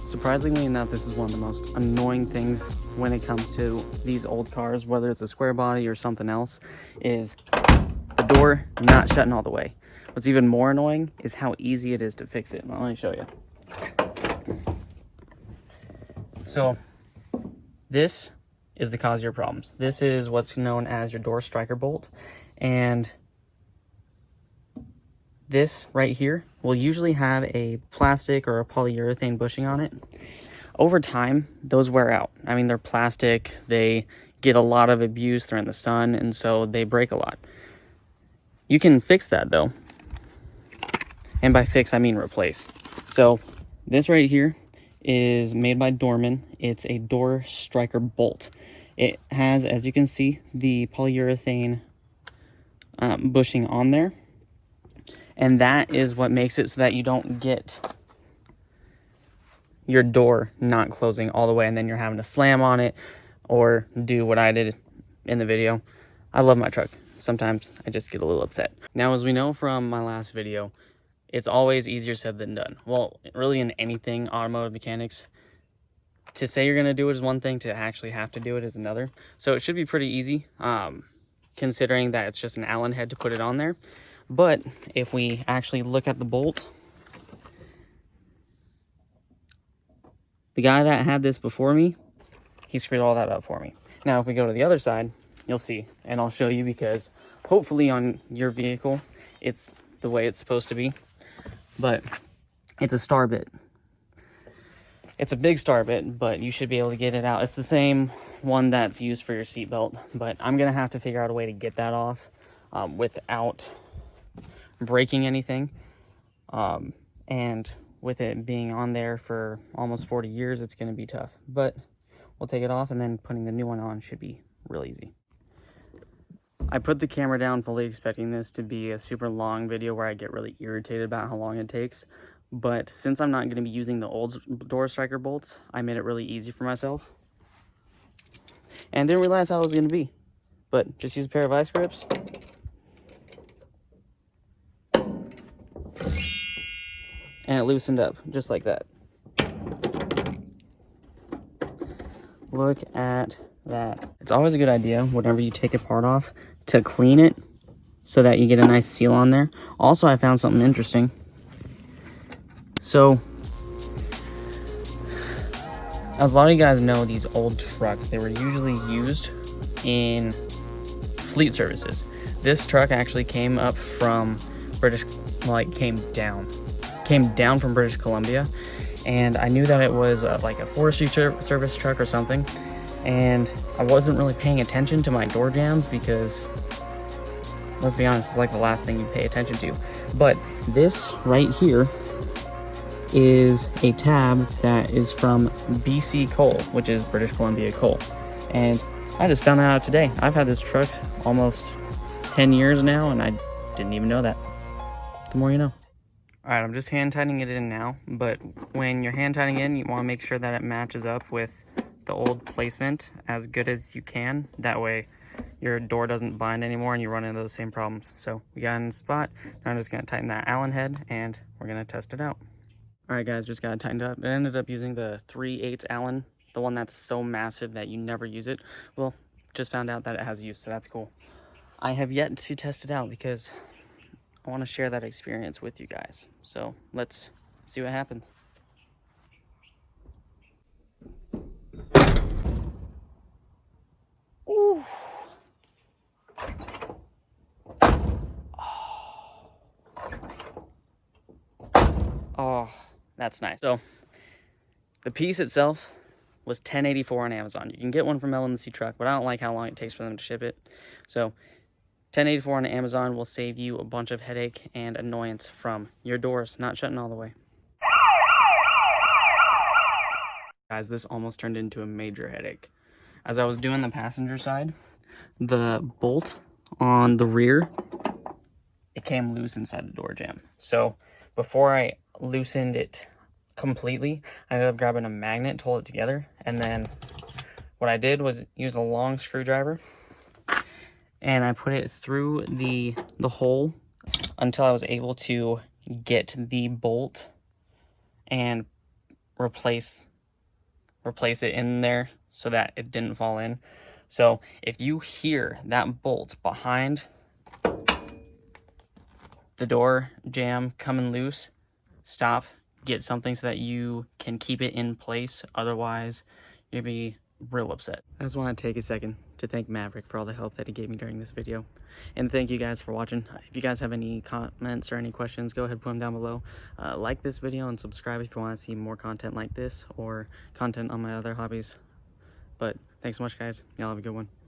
Surprisingly enough, this is one of the most annoying things when it comes to these old cars, whether it's a square body or something else, is the door not shutting all the way. What's even more annoying is how easy it is to fix it. Let me show you. So this is the cause of your problems. This is what's known as your door striker bolt, and this right here will usually have a plastic or a polyurethane bushing on it. Over time, those wear out. I mean, they're plastic, they get a lot of abuse, they're in the sun, and so they break a lot. You can fix that though. And by fix, I mean replace. So this right here is made by Dorman. It's a door striker bolt. It has, as you can see, the polyurethane bushing on there. And that is what makes it so that you don't get your door not closing all the way and then you're having to slam on it or do what I did in the video. I love my truck. Sometimes I just get a little upset. Now, as we know from my last video, it's always easier said than done. Well, really in anything automotive mechanics, to say you're gonna do it is one thing, to actually have to do it is another. So it should be pretty easy, considering that it's just an Allen head to put it on there. But if we actually look at the bolt, the guy that had this before me, he screwed all that up for me. Now, if we go to the other side, you'll see, and I'll show you, because hopefully on your vehicle, it's the way it's supposed to be. But it's a star bit. It's a big star bit, but you should be able to get it out. It's the same one that's used for your seatbelt, but I'm gonna have to figure out a way to get that off without breaking anything. And with it being on there for almost 40 years, it's gonna be tough. But we'll take it off, and then putting the new one on should be real easy. I put the camera down fully expecting this to be a super long video where I get really irritated about how long it takes. But since I'm not going to be using the old door striker bolts, I made it really easy for myself. And didn't realize how it was going to be. But just use a pair of vice grips. And it loosened up, just like that. Look at that. It's always a good idea, whenever you take a part off, to clean it so that you get a nice seal on there. Also, I found something interesting. So, as a lot of you guys know, these old trucks, they were usually used in fleet services. This truck actually came up from came down from British Columbia, and I knew that it was like a forestry service truck or something. And I wasn't really paying attention to my door jambs because, let's be honest, it's like the last thing you pay attention to. But this right here is a tab that is from BC Coal, which is British Columbia Coal. And I just found that out today. I've had this truck almost 10 years now, and I didn't even know that. The more you know. All right, I'm just hand tightening it in now, but when you're hand tightening in, you want to make sure that it matches up with the old placement as good as you can. That way your door doesn't bind anymore and you run into those same problems. So we got in the spot. Now I'm just going to tighten that Allen head and we're going to test it out. All right, guys, just got it tightened up. I ended up using the 3/8 Allen, the one that's so massive that you never use it. Well, just found out that it has use, so that's cool. I have yet to test it out because I want to share that experience with you guys. So let's see what happens. Ooh. Oh, that's nice. So the piece itself was $10.84 on Amazon. You can get one from LMC Truck, but I don't like how long it takes for them to ship it. So $10.84 on Amazon will save you a bunch of headache and annoyance from your doors not shutting all the way. Guys, this almost turned into a major headache. As I was doing the passenger side, the bolt on the rear, it came loose inside the door jamb. So before I loosened it completely, I ended up grabbing a magnet to hold it together. And then what I did was use a long screwdriver and I put it through the hole until I was able to get the bolt and replace it in there so that it didn't fall in. So if you hear that bolt behind the door jam coming loose, stop, get something so that you can keep it in place. Otherwise, you'll be real upset. I just want to take a second to thank Maverick for all the help that he gave me during this video. And thank you guys for watching. If you guys have any comments or any questions, go ahead and put them down below. Like this video and subscribe if you want to see more content like this or content on my other hobbies. But thanks so much, guys. Y'all have a good one.